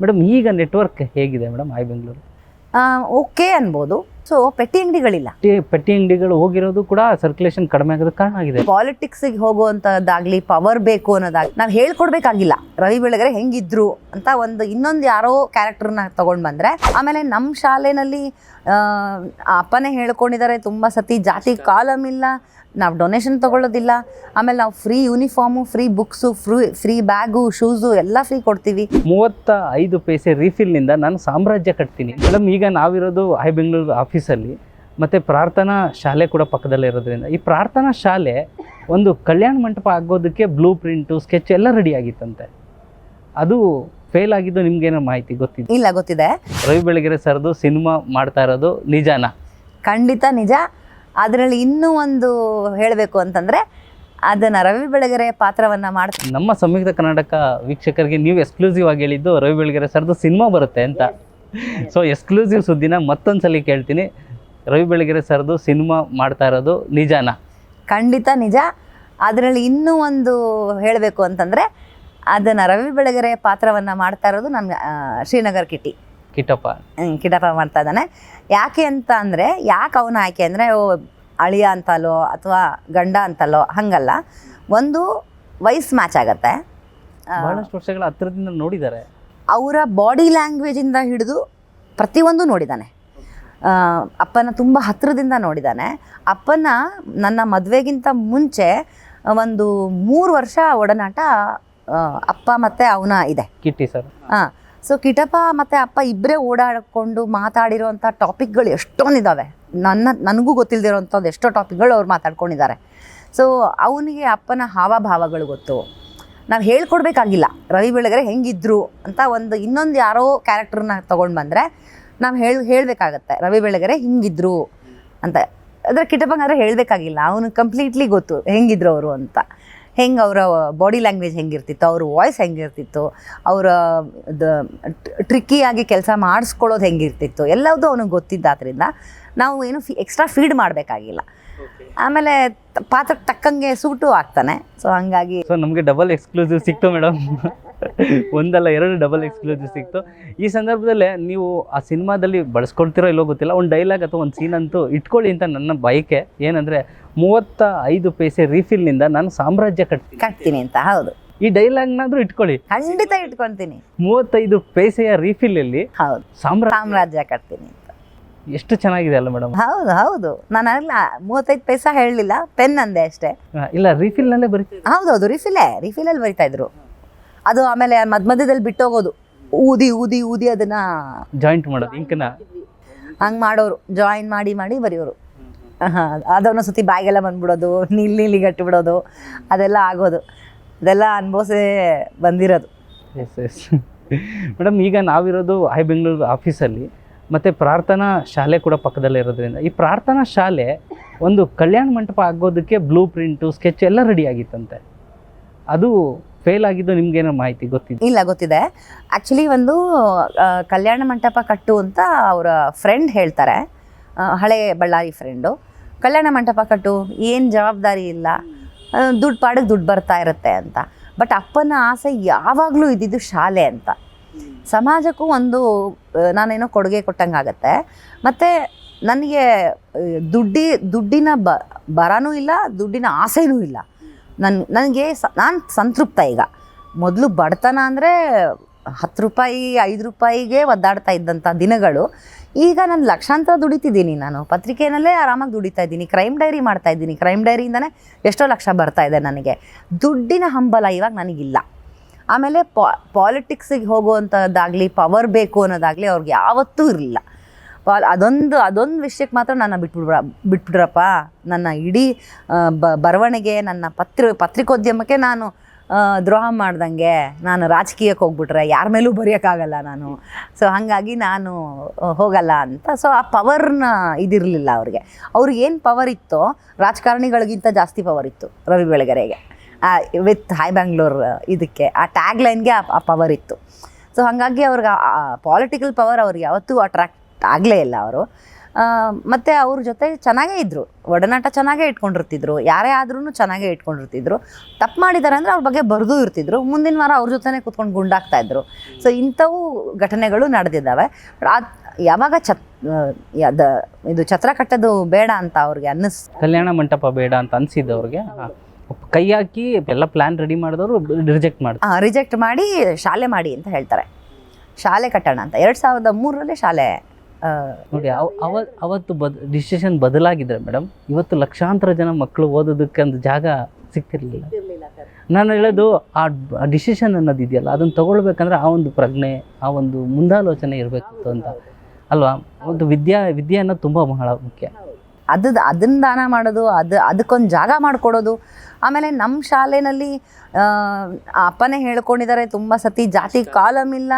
Madam ಈಗ network ಹೇಗಿದೆ madam I Bengaluru? Okay ಅನ್ಬೋದು. ಸೊ ಪೆಟ್ಟಿ ಅಂಗಡಿಗಳಿಲ್ಲ. ಪೆಟ್ಟಿ ಅಂಗಡಿಗಳು ಹೋಗಿರೋದು ಕೂಡ ಸರ್ಕ್ಯುಲೇಷನ್ ಕಡಿಮೆ ಆಗೋದಕ್ಕೆ ಕಾರಣ ಆಗಿದೆ. ಪಾಲಿಟಿಕ್ಸ್ಗೆ ಹೋಗುವಂಥದ್ದಾಗಲಿ, ಪವರ್ ಬೇಕು ಅನ್ನೋದಾಗಲಿ ನಾವು ಹೇಳ್ಕೊಡ್ಬೇಕಾಗಿಲ್ಲ. ರವಿ ಬೆಳಗೆರೆ ಹೆಂಗಿದ್ರು ಅಂತ ಇನ್ನೊಂದು ಯಾರೋ ಕ್ಯಾರೆಕ್ಟರ್ನ ತೊಗೊಂಡು ಬಂದರೆ, ಆಮೇಲೆ ನಮ್ಮ ಶಾಲೆಯಲ್ಲಿ ಅಪ್ಪನೇ ಹೇಳ್ಕೊಂಡಿದ್ದಾರೆ ತುಂಬ ಸತಿ, ಜಾತಿ ಕಾಲಮ್ ಇಲ್ಲ, ನಾವು ಡೊನೇಷನ್ ತೊಗೊಳ್ಳೋದಿಲ್ಲ, ಆಮೇಲೆ ನಾವು free uniform, free books, free bag, shoes ಎಲ್ಲ ಫ್ರೀ ಕೊಡ್ತೀವಿ. 35 ಪೈಸೆ ರೀಫಿಲ್ನಿಂದ ನಾನು ಸಾಮ್ರಾಜ್ಯ ಕಟ್ತೀನಿ ಮೇಡಮ್. ಈಗ ನಾವಿರೋದು ಐ ಬೆಂಗಳೂರು ಆಫೀಸಲ್ಲಿ, ಮತ್ತು ಪ್ರಾರ್ಥನಾ ಶಾಲೆ ಕೂಡ ಪಕ್ಕದಲ್ಲೇ ಇರೋದ್ರಿಂದ ಈ ಪ್ರಾರ್ಥನಾ ಶಾಲೆ ಒಂದು ಕಲ್ಯಾಣ ಮಂಟಪ ಆಗೋದಕ್ಕೆ ಬ್ಲೂ ಪ್ರಿಂಟು, ಸ್ಕೆಚ್ ಎಲ್ಲ ರೆಡಿ ಆಗಿತ್ತಂತೆ. ಅದು ಫೇಲ್ ಆಗಿದ್ದು ನಿಮ್ಗೇನೋ ಮಾಹಿತಿ ಗೊತ್ತಿದೆ? ಇಲ್ಲ, ಗೊತ್ತಿದೆ. ರವಿ ಬೆಳಗೆರೆ ಸರ್ದು ಸಿನಿಮಾ ಮಾಡ್ತಾ ಇರೋದು ನಿಜಾನಾ? ಖಂಡಿತ ನಿಜ. ಅದರಲ್ಲಿ ಇನ್ನೂ ಒಂದು ಹೇಳಬೇಕು ಅಂತಂದರೆ, ಅದನ್ನು ರವಿ ಬೆಳಗೆರೆ ಪಾತ್ರವನ್ನು ಮಾಡ್ತಾರೆ. ನಮ್ಮ ಸಂಯುಕ್ತ ಕರ್ನಾಟಕ ವೀಕ್ಷಕರಿಗೆ ನೀವು ಎಕ್ಸ್ಕ್ಲೂಸಿವ್ ಆಗಿ ಹೇಳಿದ್ದು ರವಿ ಬೆಳಗೆರೆ ಸರ್ದು ಸಿನಿಮಾ ಬರುತ್ತೆ ಅಂತ. ಸೊ ಎಕ್ಸ್ಕ್ಲೂಸಿವ್ ಸುದ್ದಿನ ಮತ್ತೊಂದು ಸಲ ಕೇಳ್ತೀನಿ, ರವಿ ಬೆಳಗೆರೆ ಸರ್ದು ಸಿನಿಮಾ ಮಾಡ್ತಾ ಇರೋದು ನಿಜಾನಾ? ಖಂಡಿತ ನಿಜ. ಅದರಲ್ಲಿ ಇನ್ನೂ ಒಂದು ಹೇಳಬೇಕು ಅಂತಂದರೆ, ಅದನ್ನು ರವಿ ಬೆಳಗೆರೆ ಪಾತ್ರವನ್ನು ಮಾಡ್ತಾ ಇರೋದು ನನ್ನ ಶ್ರೀನಗರ್ ಕಿಟಪ್ಪ ಮಾಡ್ತಾ ಇದ್ದಾನೆ. ಯಾಕೆ ಅಂತ ಅಂದರೆ, ಯಾಕೆ ಅವನ ಆಯ್ಕೆ ಅಂದರೆ ಅಳಿಯ ಅಂತಲೋ ಅಥವಾ ಗಂಡ ಅಂತಲೋ ಹಂಗಲ್ಲ, ಒಂದು ವಯಸ್ಸು ಮ್ಯಾಚ್ ಆಗುತ್ತೆ. ಬಹಳಷ್ಟು ವರ್ಷಗಳ ಹತ್ತಿರದಿಂದ ನೋಡಿದ್ದಾರೆ. ಅವರ ಬಾಡಿ ಲ್ಯಾಂಗ್ವೇಜಿಂದ ಹಿಡಿದು ಪ್ರತಿಯೊಂದು ನೋಡಿದ್ದಾನೆ. ಅಪ್ಪನ ತುಂಬ ಹತ್ತಿರದಿಂದ ನೋಡಿದ್ದಾನೆ. ಅಪ್ಪನ ನನ್ನ ಮದುವೆಗಿಂತ ಮುಂಚೆ ಒಂದು 3 ವರ್ಷ ಒಡನಾಟ ಅಪ್ಪ ಮತ್ತು ಅವನ ಇದೆ. ಕಿಟ್ಟಿ ಸರ್. ಸೊ ಕಿಟಪ್ಪ ಮತ್ತು ಅಪ್ಪ ಇಬ್ಬರೇ ಓಡಾಡಿಕೊಂಡು ಮಾತಾಡಿರೋವಂಥ ಟಾಪಿಕ್ಗಳು ಎಷ್ಟೊಂದಿದ್ದಾವೆ. ನನಗೂ ಗೊತ್ತಿಲ್ಲದಿರೋವಂಥದ್ದು ಎಷ್ಟೋ ಟಾಪಿಕ್ಗಳು ಅವ್ರು ಮಾತಾಡ್ಕೊಂಡಿದ್ದಾರೆ. ಸೊ ಅವನಿಗೆ ಅಪ್ಪನ ಹಾವಭಾವಗಳು ಗೊತ್ತು. ನಾವು ಹೇಳ್ಕೊಡ್ಬೇಕಾಗಿಲ್ಲ ರವಿ ಬೆಳಗೆರೆ ಹೆಂಗಿದ್ರು ಅಂತ ಇನ್ನೊಂದು ಯಾರೋ ಕ್ಯಾರೆಕ್ಟರ್ನ ತೊಗೊಂಡು ಬಂದರೆ ನಾವು ಹೇಳಬೇಕಾಗತ್ತೆ ರವಿ ಬೆಳಗೆರೆ ಹಿಂಗಿದ್ರು ಅಂತ. ಅದರ ಕಿಟಪ್ಪಂಗಾದ್ರೆ ಹೇಳಬೇಕಾಗಿಲ್ಲ, ಅವನು ಕಂಪ್ಲೀಟ್ಲಿ ಗೊತ್ತು ಹೆಂಗಿದ್ರು ಅವರು ಅಂತ. ಹೆಂಗೆ ಅವರ ಬಾಡಿ ಲ್ಯಾಂಗ್ವೇಜ್ ಹೆಂಗಿರ್ತಿತ್ತು, ಅವ್ರ ವಾಯ್ಸ್ ಹೆಂಗಿರ್ತಿತ್ತು, ಅವರ ಟ್ರಿಕ್ಕಿಯಾಗಿ ಕೆಲಸ ಮಾಡಿಸ್ಕೊಳ್ಳೋದು ಹೆಂಗಿರ್ತಿತ್ತು, ಎಲ್ಲದೂ ಅವನಿಗೆ ಗೊತ್ತಿದ್ದಾದ್ರಿಂದ ನಾವು ಏನು ಎಕ್ಸ್ಟ್ರಾ ಫೀಡ್ ಮಾಡಬೇಕಾಗಿಲ್ಲ. ಆಮೇಲೆ ಪಾತ್ರಕ್ಕೆ ತಕ್ಕಂಗೆ ಸೂಟು ಆಗ್ತಾನೆ. ಸೊ ಹಂಗಾಗಿ ನಮಗೆ ಡಬಲ್ ಎಕ್ಸ್ಕ್ಲೂಸಿವ್ ಸಿಕ್ತು ಮೇಡಮ್. ಒಂದಲ್ಲ 2 ಡಬಲ್ ಎಕ್ಸ್ಕ್ಲೂಸಿವ್ ಸಿಕ್ತು. ಈ ಸಂದರ್ಭದಲ್ಲೇ ನೀವು ಆ ಸಿನಿಮಾದಲ್ಲಿ ಬಳಸ್ಕೊಳ್ತಿರೋ ಇಲ್ಲೋ ಗೊತ್ತಿಲ್ಲ, ಒಂದು ಡೈಲಾಗ್ ಅಥವಾ ಒಂದು ಸೀನ್ ಅಂತೂ ಇಟ್ಕೊಳ್ಳಿ ಅಂತ ನನ್ನ ಬಯಕೆ. ಏನಂದರೆ 35 ಪೈಸೆ ರೀಫಿಲ್ನಿಂದ ನಾನು ಸಾಮ್ರಾಜ್ಯ ಕಟ್ತೀನಿ ಅಂತ. ಹೌದು, ಈ ಡೈಲಾಗ್ನಾದ್ರೂ ಇಟ್ಕೊಳ್ಳಿ. ಖಂಡಿತ ಇಟ್ಕೊಳ್ತೀನಿ. 35 ಪೈಸೆಯ ರೀಫಿಲಲ್ಲಿ ಹೌದು ಸಾಮ್ರಾಜ್ಯ ಕಟ್ತೀನಿ ಅಂತ. ಎಷ್ಟು ಚೆನ್ನಾಗಿದೆ ಅಲ್ಲ ಮೇಡಮ್? ಹೌದು ಹೌದು, ನಾನು 35 ಪೈಸಾ ಹೇಳಲಿಲ್ಲ, ಪೆನ್ ಅಂದೆ ಅಷ್ಟೇ. ಇಲ್ಲ, ರೀಫಿಲ್ನಲ್ಲೇ ಬರೀತೀವಿ. ಹೌದೌದು, ರೀಫಿಲಲ್ಲಿ ಬರಿತಾ ಇದ್ರು. ಅದು ಆಮೇಲೆ ಮಧ್ಯದಲ್ಲಿ ಬಿಟ್ಟೋಗೋದು, ಊದಿ ಅದನ್ನ ಜಾಯಿಂಟ್ ಮಾಡೋದು, ಇಂಕನ ಹಂಗೆ ಮಾಡೋರು, ಜಾಯಿನ್ ಮಾಡಿ ಬರೆಯೋರು. ಅದೊಂದು ಸತಿ ಬ್ಯಾಗೆಲ್ಲ ಬಂದ್ಬಿಡೋದು, ನೀಲಿ ಗಟ್ಟಿಬಿಡೋದು, ಅದೆಲ್ಲ ಆಗೋದು, ಅದೆಲ್ಲ ಅನುಭವಿಸೇ ಬಂದಿರೋದು. ಎಸ್ ಮೇಡಮ್, ಈಗ ನಾವಿರೋದು ಐ ಬೆಂಗಳೂರು ಆಫೀಸಲ್ಲಿ, ಮತ್ತು ಪ್ರಾರ್ಥನಾ ಶಾಲೆ ಕೂಡ ಪಕ್ಕದಲ್ಲೇ ಇರೋದ್ರಿಂದ ಈ ಪ್ರಾರ್ಥನಾ ಶಾಲೆ ಒಂದು ಕಲ್ಯಾಣ ಮಂಟಪ ಆಗೋದಕ್ಕೆ ಬ್ಲೂ ಪ್ರಿಂಟು, ಸ್ಕೆಚ್ ಎಲ್ಲ ರೆಡಿ ಆಗಿತ್ತಂತೆ. ಅದು ಫೇಲ್ ಆಗಿದ್ದು ನಿಮ್ಗೇನೋ ಮಾಹಿತಿ ಗೊತ್ತಿದೆ? ಇಲ್ಲ, ಗೊತ್ತಿದೆ. ಆ್ಯಕ್ಚುಲಿ ಒಂದು ಕಲ್ಯಾಣ ಮಂಟಪ ಕಟ್ಟು ಅಂತ ಅವರ ಫ್ರೆಂಡ್ ಹೇಳ್ತಾರೆ, ಹಳೆ ಬಳ್ಳಾರಿ ಫ್ರೆಂಡು. ಕಲ್ಯಾಣ ಮಂಟಪ ಕಟ್ಟು, ಏನು ಜವಾಬ್ದಾರಿ ಇಲ್ಲ, ದುಡ್ಡು ಬರ್ತಾ ಇರುತ್ತೆ ಅಂತ. ಬಟ್ ಅಪ್ಪನ ಆಸೆ ಯಾವಾಗಲೂ ಇದ್ದಿದ್ದು ಶಾಲೆ ಅಂತ. ಸಮಾಜಕ್ಕೂ ಒಂದು ನಾನೇನೋ ಕೊಡುಗೆ ಕೊಟ್ಟಂಗೆ ಆಗುತ್ತೆ. ಮತ್ತು ನನಗೆ ದುಡ್ಡಿನ ಬರನೂ ಇಲ್ಲ, ದುಡ್ಡಿನ ಆಸೆನೂ ಇಲ್ಲ. ನನಗೆ ನಾನು ಸಂತೃಪ್ತ. ಈಗ ಮೊದಲು ಬಡತನ ಅಂದರೆ 10 ರೂಪಾಯಿ 5 ರೂಪಾಯಿಗೆ ಒದ್ದಾಡ್ತಾ ಇದ್ದಂಥ ದಿನಗಳು, ಈಗ ನಾನು ಲಕ್ಷಾಂತರ ದುಡಿತಿದ್ದೀನಿ. ನಾನು ಪತ್ರಿಕೆಯಲ್ಲೇ ಆರಾಮಾಗಿ ದುಡಿತಾ ಇದ್ದೀನಿ, ಕ್ರೈಮ್ ಡೈರಿ ಮಾಡ್ತಾ ಇದ್ದೀನಿ, ಕ್ರೈಮ್ ಡೈರಿಯಿಂದನೇ ಎಷ್ಟೋ ಲಕ್ಷ ಬರ್ತಾ ಇದೆ ನನಗೆ. ದುಡ್ಡಿನ ಹಂಬಲ ಇವಾಗ ನನಗಿಲ್ಲ. ಆಮೇಲೆ ಪಾಲಿಟಿಕ್ಸಿಗೆ ಹೋಗುವಂಥದ್ದಾಗಲಿ, ಪವರ್ ಬೇಕು ಅನ್ನೋದಾಗಲಿ ಅವ್ರಿಗೆ ಯಾವತ್ತೂ ಇರಲಿಲ್ಲ. ಅದೊಂದು ವಿಷಯಕ್ಕೆ ಮಾತ್ರ ನನ್ನ ಬಿಟ್ಬಿಡ್ರಪ್ಪ. ನನ್ನ ಇಡೀ ಬರವಣಿಗೆ, ನನ್ನ ಪತ್ರಿಕೋದ್ಯಮಕ್ಕೆ ನಾನು ದ್ರೋಹ ಮಾಡ್ದಂಗೆ, ನಾನು ರಾಜಕೀಯಕ್ಕೆ ಹೋಗ್ಬಿಟ್ರೆ ಯಾರ ಮೇಲೂ ಬರೆಯೋಕ್ಕಾಗಲ್ಲ ನಾನು. ಸೊ ಹಾಗಾಗಿ ನಾನು ಹೋಗಲ್ಲ ಅಂತ. ಸೊ ಆ ಪವರ್ನ ಇದಿರಲಿಲ್ಲ ಅವ್ರಿಗೆ. ಅವ್ರಿಗೆ ಏನು ಪವರ್ ಇತ್ತೋ ರಾಜಕಾರಣಿಗಳಿಗಿಂತ ಜಾಸ್ತಿ ಪವರ್ ಇತ್ತು ರವಿ ಬೆಳಗೆರೆಗೆ. ವಿತ್ ಹೈ ಬ್ಯಾಂಗ್ಳೂರ್ ಇದಕ್ಕೆ ಆ ಟ್ಯಾಗ್ ಲೈನ್ಗೆ ಆ ಪವರ್ ಇತ್ತು. ಸೊ ಹಾಗಾಗಿ ಅವ್ರಿಗೆ ಪಾಲಿಟಿಕಲ್ ಪವರ್ ಅವ್ರಿಗೆ ಯಾವತ್ತೂ ಅಟ್ರಾಕ್ಟ್ ಆಗಲೇ ಇಲ್ಲ ಅವರು. ಮತ್ತು ಅವ್ರ ಜೊತೆ ಚೆನ್ನಾಗೇ ಇದ್ದರು, ಒಡನಾಟ ಚೆನ್ನಾಗೇ ಇಟ್ಕೊಂಡಿರ್ತಿದ್ರು, ಯಾರೇ ಆದ್ರೂ ಚೆನ್ನಾಗೇ ಇಟ್ಕೊಂಡಿರ್ತಿದ್ರು. ತಪ್ಪು ಮಾಡಿದ್ದಾರೆ ಅಂದರೆ ಅವ್ರ ಬಗ್ಗೆ ಬರೆದು ಇರ್ತಿದ್ರು, ಮುಂದಿನ ವಾರ ಅವ್ರ ಜೊತೆನೇ ಕೂತ್ಕೊಂಡು ಗುಂಡಾಗ್ತಾಯಿದ್ರು. ಸೊ ಇಂಥವು ಘಟನೆಗಳು ನಡೆದಿದ್ದಾವೆ. ಯಾವಾಗ ಇದು ಛತ್ರ ಕಟ್ಟೋದು ಬೇಡ ಅಂತ ಅವ್ರಿಗೆ ಕಲ್ಯಾಣ ಮಂಟಪ ಬೇಡ ಅಂತ ಅನಿಸಿದ್ದವ್ರಿಗೆ ಕೈ ಹಾಕಿ ಎಲ್ಲ ಪ್ಲ್ಯಾನ್ ರೆಡಿ ಮಾಡಿದವರು ರಿಜೆಕ್ಟ್ ಮಾಡಿ ಶಾಲೆ ಮಾಡಿ ಅಂತ ಹೇಳ್ತಾರೆ. ಶಾಲೆ ಕಟ್ಟೋಣ ಅಂತ 2003 ಶಾಲೆ ನೋಡಿ. ಅವತ್ತು ಡಿಸಿಷನ್ ಬದಲಾಗಿದ್ರೆ ಮೇಡಮ್, ಇವತ್ತು ಲಕ್ಷಾಂತರ ಜನ ಮಕ್ಕಳು ಓದೋದಕ್ಕೆ ಒಂದು ಜಾಗ ಸಿಗ್ತಿರ್ಲಿಲ್ಲ. ನಾನು ಹೇಳೋದು ಆ ಡಿಸಿಷನ್ ಅನ್ನೋದು ಇದೆಯಲ್ಲ, ಅದನ್ನು ತಗೊಳ್ಬೇಕಂದ್ರೆ ಆ ಒಂದು ಪ್ರಜ್ಞೆ, ಆ ಒಂದು ಮುಂದಾಲೋಚನೆ ಇರಬೇಕಿತ್ತು ಅಂತ ಅಲ್ವಾ. ಒಂದು ವಿದ್ಯೆ ಅನ್ನೋದು ತುಂಬ ಬಹಳ ಮುಖ್ಯ. ಅದನ್ನ ದಾನ ಮಾಡೋದು, ಅದಕ್ಕೊಂದು ಜಾಗ ಮಾಡಿಕೊಡೋದು. ಆಮೇಲೆ ನಮ್ಮ ಶಾಲೆಯಲ್ಲಿ ಅಪ್ಪನೇ ಹೇಳ್ಕೊಂಡಿದ್ದಾರೆ ತುಂಬ ಸತಿ, ಜಾತಿ ಕಾಲಮ್ ಇಲ್ಲ,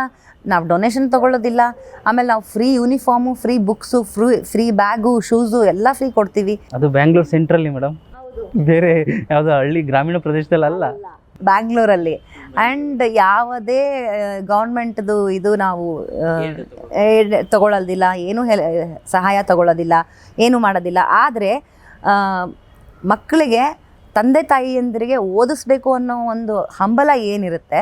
ನಾವು ಡೊನೇಷನ್ ತೊಗೊಳ್ಳೋದಿಲ್ಲ, ಆಮೇಲೆ ನಾವು free uniform, free books, free bag, shoes ಎಲ್ಲ ಫ್ರೀ ಕೊಡ್ತೀವಿ. ಅದು ಬ್ಯಾಂಗ್ಳೂರ್ ಸೆಂಟ್ರಲ್ಲಿ ಮೇಡಮ್, ಬೇರೆ ಯಾವುದೋ ಹಳ್ಳಿ ಗ್ರಾಮೀಣ ಪ್ರದೇಶದಲ್ಲಿ ಅಲ್ಲ, ಬ್ಯಾಂಗ್ಳೂರಲ್ಲಿ. ಆ್ಯಂಡ್ ಯಾವುದೇ ಗೌರ್ಮೆಂಟ್ದು ಇದು ನಾವು ತಗೊಳ್ಳೋದಿಲ್ಲ, ಏನೂ ಸಹಾಯ ತಗೊಳ್ಳೋದಿಲ್ಲ, ಏನೂ ಮಾಡೋದಿಲ್ಲ. ಆದರೆ ಮಕ್ಕಳಿಗೆ ತಂದೆ ತಾಯಿಯಂದರಿಗೆ ಓದಿಸ್ಬೇಕು ಅನ್ನೋ ಒಂದು ಹಂಬಲ ಏನಿರುತ್ತೆ,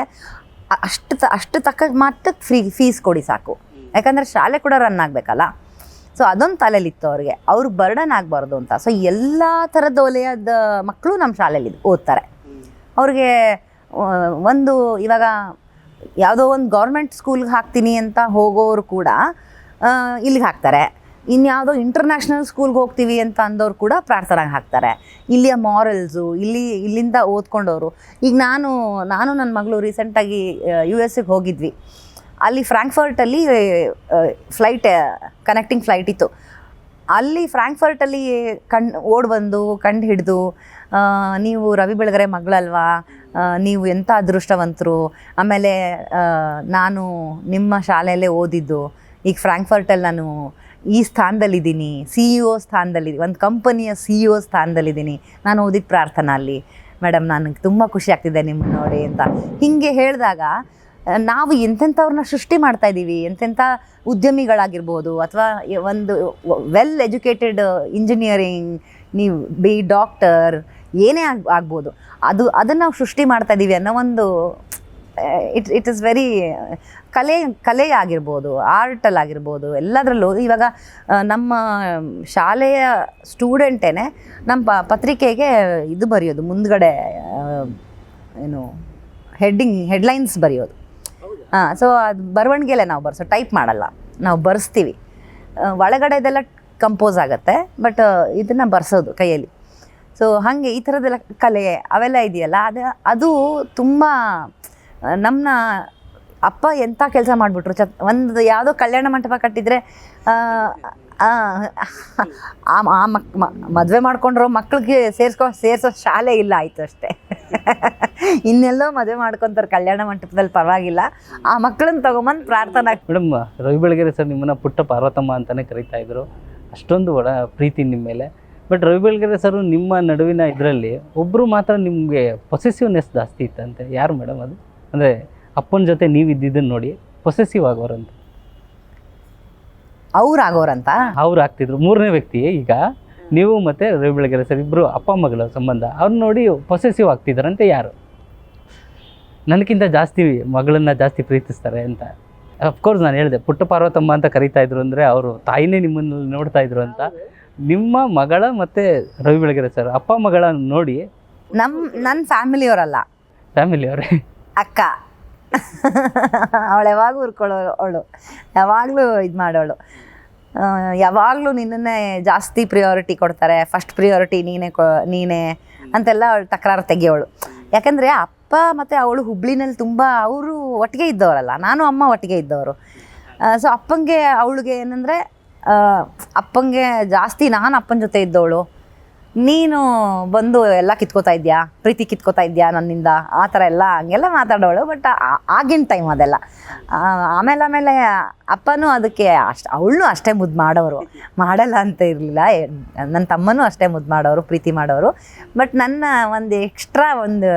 ಅಷ್ಟು ತಕ್ಕ ಮಟ್ಟಕ್ಕೆ ಫೀಸ್ ಕೊಡಿ ಸಾಕು. ಯಾಕಂದರೆ ಶಾಲೆ ಕೂಡ ರನ್ ಆಗಬೇಕಲ್ಲ. ಸೊ ಅದೊಂದು ತಲೆಯಲ್ಲಿತ್ತು ಅವ್ರಿಗೆ, ಅವ್ರಿಗೆ ಬರ್ಡನ್ ಆಗಬಾರ್ದು ಅಂತ. ಸೊ ಎಲ್ಲ ಥರದ ವಲಯದ ಮಕ್ಕಳು ನಮ್ಮ ಶಾಲೆಯಲ್ಲಿ ಓದ್ತಾರೆ. ಅವ್ರಿಗೆ ಇವಾಗ ಯಾವುದೋ ಒಂದು ಗೌರ್ಮೆಂಟ್ ಸ್ಕೂಲ್ಗೆ ಹಾಕ್ತೀನಿ ಅಂತ ಹೋಗೋರು ಕೂಡ ಇಲ್ಲಿಗೆ ಹಾಕ್ತಾರೆ. ಇನ್ಯಾವುದೋ ಇಂಟರ್ನ್ಯಾಷನಲ್ ಸ್ಕೂಲ್ಗೆ ಹೋಗ್ತೀವಿ ಅಂತ ಅಂದವ್ರು ಕೂಡ ಪ್ರಾರ್ಥನೆಗೆ ಹಾಕ್ತಾರೆ. ಇಲ್ಲಿಯ ಮಾರಲ್ಸು, ಇಲ್ಲಿಂದ ಓದ್ಕೊಂಡವರು. ಈಗ ನಾನು ನನ್ನ ಮಗಳು ರೀಸೆಂಟಾಗಿ US ಹೋಗಿದ್ವಿ. ಅಲ್ಲಿ ಫ್ರಾಂಕ್ಫರ್ಟಲ್ಲಿ ಕನೆಕ್ಟಿಂಗ್ ಫ್ಲೈಟ್ ಇತ್ತು. ಅಲ್ಲಿ ಫ್ರಾಂಕ್ಫರ್ಟಲ್ಲಿ ಕಂಡು ಹಿಡಿದು ನೀವು ರವಿ ಬೆಳಗೆರೆ ಮಗಳಲ್ವಾ, ನೀವು ಎಂಥ ಅದೃಷ್ಟವಂತರು, ಆಮೇಲೆ ನಾನು ನಿಮ್ಮ ಶಾಲೆಯಲ್ಲೇ ಓದಿದ್ದು, ಈಗ ಫ್ರಾಂಕ್ಫರ್ಟಲ್ಲಿ ನಾನು ಈ ಸ್ಥಾನದಲ್ಲಿದ್ದೀನಿ, CEO ಸ್ಥಾನದಲ್ಲಿದ್ದೀನಿ, ಒಂದು ಕಂಪನಿಯ CEO ಸ್ಥಾನದಲ್ಲಿದ್ದೀನಿ, ನಾನು ಓದಿದ ಪ್ರಾರ್ಥನಾ ಅಲ್ಲಿ ಮೇಡಮ್, ನನಗೆ ತುಂಬ ಖುಷಿ ಆಗ್ತಿದೆ ನಿಮ್ಮನ್ನು ನೋಡಿ ಅಂತ ಹೀಗೆ ಹೇಳಿದಾಗ, ನಾವು ಎಂತೆಂಥವ್ರನ್ನ ಸೃಷ್ಟಿ ಮಾಡ್ತಾಯಿದ್ದೀವಿ. ಎಂತೆಂಥ ಉದ್ಯಮಿಗಳಾಗಿರ್ಬೋದು, ಅಥವಾ ಒಂದು ವೆಲ್ ಎಜುಕೇಟೆಡ್ ಇಂಜಿನಿಯರಿಂಗ್, ನೀವು ಡಾಕ್ಟರ್, ಏನೇ ಆಗ್ಬೋದು, ಅದನ್ನು ನಾವು ಸೃಷ್ಟಿ ಮಾಡ್ತಾಯಿದ್ದೀವಿ ಅನ್ನೋ ಒಂದು ಇಟ್ ಇಸ್ ವೆರಿ ಕಲೆ ಆಗಿರ್ಬೋದು, ಆರ್ಟಲ್ಲಾಗಿರ್ಬೋದು, ಎಲ್ಲದರಲ್ಲೂ. ಇವಾಗ ನಮ್ಮ ಶಾಲೆಯ ಸ್ಟೂಡೆಂಟೇನೆ ನಮ್ಮ ಪತ್ರಿಕೆಗೆ ಇದು ಬರೆಯೋದು, ಮುಂದ್ಗಡೆ ಏನು ಹೆಡ್ಲೈನ್ಸ್ ಬರೆಯೋದು. ಸೊ ಅದು ಬರವಣಿಗೆಲೆ ನಾವು ಟೈಪ್ ಮಾಡಲ್ಲ, ನಾವು ಬರೆಸ್ತೀವಿ. ಒಳಗಡೆದೆಲ್ಲ ಕಂಪೋಸ್ ಆಗುತ್ತೆ, ಬಟ್ ಇದನ್ನು ಬರ್ಸೋದು ಕೈಯಲ್ಲಿ. ಸೊ ಹಾಗೆ ಈ ಥರದ್ದೆಲ್ಲ ಕಲೆ ಅವೆಲ್ಲ ಇದೆಯಲ್ಲ, ಅದು ತುಂಬ ನಮ್ಮನ್ನ ಅಪ್ಪ ಎಂಥ ಕೆಲಸ ಮಾಡಿಬಿಟ್ರು. ಒಂದು ಯಾವುದೋ ಕಲ್ಯಾಣ ಮಂಟಪ ಕಟ್ಟಿದರೆ ಮದುವೆ ಮಾಡ್ಕೊಂಡಿರೋ ಮಕ್ಳಿಗೆ ಸೇರಿಸೋ ಶಾಲೆ ಇಲ್ಲ, ಆಯಿತು ಅಷ್ಟೇ. ಇನ್ನೆಲ್ಲೋ ಮದುವೆ ಮಾಡ್ಕೊತಾರೆ ಕಲ್ಯಾಣ ಮಂಟಪದಲ್ಲಿ, ಪರವಾಗಿಲ್ಲ, ಆ ಮಕ್ಕಳನ್ನ ತೊಗೊಂಬಂದು ಪ್ರಾರ್ಥನಾ. ಮೇಡಮ್, ರವಿ ಬೆಳಗೆರೆ ಸರ್ ನಿಮ್ಮನ್ನು ಪುಟ್ಟ ಪಾರ್ವತಮ್ಮ ಅಂತಲೇ ಕರೀತಾ ಇದ್ರು, ಅಷ್ಟೊಂದು ಪ್ರೀತಿ ನಿಮ್ಮ ಮೇಲೆ. ಬಟ್ ರವಿ ಬೆಳಗೆರೆ ಸರ್ ನಿಮ್ಮ ನಡುವಿನ ಇದರಲ್ಲಿ ಒಬ್ಬರು ಮಾತ್ರ ನಿಮಗೆ ಪೊಸೆಸಿವ್ನೆಸ್ ಜಾಸ್ತಿ ಇತ್ತಂತೆ. ಯಾರು ಮೇಡಮ್ ಅದು? ಅಂದರೆ ಅಪ್ಪನ ಜೊತೆ ನೀವು ಇದ್ದಿದ್ದನ್ನು ನೋಡಿ ಪೊಸೆಸಿವ್ ಆಗೋರಂತ. ಅವ್ರು ಆಗ್ತಿದ್ರು ಮೂರನೇ ವ್ಯಕ್ತಿ. ಈಗ ನೀವು ಮತ್ತು ರವಿ ಬೆಳಗೆರೆ ಸರ್ ಇಬ್ಬರು ಅಪ್ಪ ಮಗಳ ಸಂಬಂಧ, ಅವ್ರನ್ನ ನೋಡಿ ಪೊಸೆಸಿವ್ ಆಗ್ತಿದ್ದಾರಂತೆ. ಯಾರು ನನಗಿಂತ ಜಾಸ್ತಿ ಮಗಳನ್ನ ಜಾಸ್ತಿ ಪ್ರೀತಿಸ್ತಾರೆ ಅಂತ? ಅಫ್ಕೋರ್ಸ್ ನಾನು ಹೇಳಿದೆ, ಪುಟ್ಟ ಪಾರ್ವತಮ್ಮ ಅಂತ ಕರೀತಾ ಇದ್ರು ಅಂದರೆ ಅವರು ತಾಯಿನೇ ನಿಮ್ಮನ್ನು ನೋಡ್ತಾ ಇದ್ರು ಅಂತ. ನಿಮ್ಮ ಮಗಳ ಮತ್ತು ರವಿ ಬೆಳಗೆರೆ ಸರ್ ಅಪ್ಪ ಮಗಳ ನೋಡಿ ನನ್ನ ಫ್ಯಾಮಿಲಿಯವರಲ್ಲ, ಫ್ಯಾಮಿಲಿಯವರೇ, ಅಕ್ಕ. ಅವಳು ಯಾವಾಗಲೂ ಅವಳು ಯಾವಾಗಲೂ ಇದು ಮಾಡೋಳು, ಯಾವಾಗಲೂ ನಿನ್ನನ್ನೇ ಜಾಸ್ತಿ ಪ್ರಿಯಾರಿಟಿ ಕೊಡ್ತಾರೆ, ಫಸ್ಟ್ ಪ್ರಿಯಾರಿಟಿ ನೀನೇ ಅಂತೆಲ್ಲ ಅವಳು ತಕರಾರು ತೆಗಿಯೋಳು. ಯಾಕಂದರೆ ಅಪ್ಪ ಮತ್ತು ಅವಳು ಹುಬ್ಳಿನಲ್ಲಿ ತುಂಬ ಅವರು ಒಟ್ಟಿಗೆ ಇದ್ದವರಲ್ಲ, ನಾನು ಅಮ್ಮ ಒಟ್ಟಿಗೆ ಇದ್ದವರು. ಸೊ ಅಪ್ಪಂಗೆ ಅವಳಿಗೆ ಏನಂದರೆ ಅಪ್ಪಂಗೆ ಜಾಸ್ತಿ, ನಾನು ಅಪ್ಪನ ಜೊತೆ ಇದ್ದವಳು, ನೀನು ಬಂದು ಎಲ್ಲ ಕಿತ್ಕೋತಾ ಇದೆಯಾ, ಪ್ರೀತಿ ಕಿತ್ಕೋತಾ ಇದೆಯಾ ನನ್ನಿಂದ, ಆ ಥರ ಎಲ್ಲ ಹಂಗೆಲ್ಲ ಮಾತಾಡೋಳು. ಬಟ್ ಆಗಿನ ಟೈಮ್ ಅದೆಲ್ಲ. ಆಮೇಲೆ ಅಪ್ಪನೂ ಅದಕ್ಕೆ ಅವಳನ್ನೂ ಅಷ್ಟೇ ಮುದ್ದು ಮಾಡೋರು, ಮಾಡಲ್ಲ ಅಂತ ಇರಲಿಲ್ಲ. ನನ್ನ ತಮ್ಮನೂ ಅಷ್ಟೇ ಮುದ್ದು ಮಾಡೋರು, ಪ್ರೀತಿ ಮಾಡೋರು. ಬಟ್ ನನ್ನ ಒಂದು ಎಕ್ಸ್ಟ್ರಾ ಒಂದು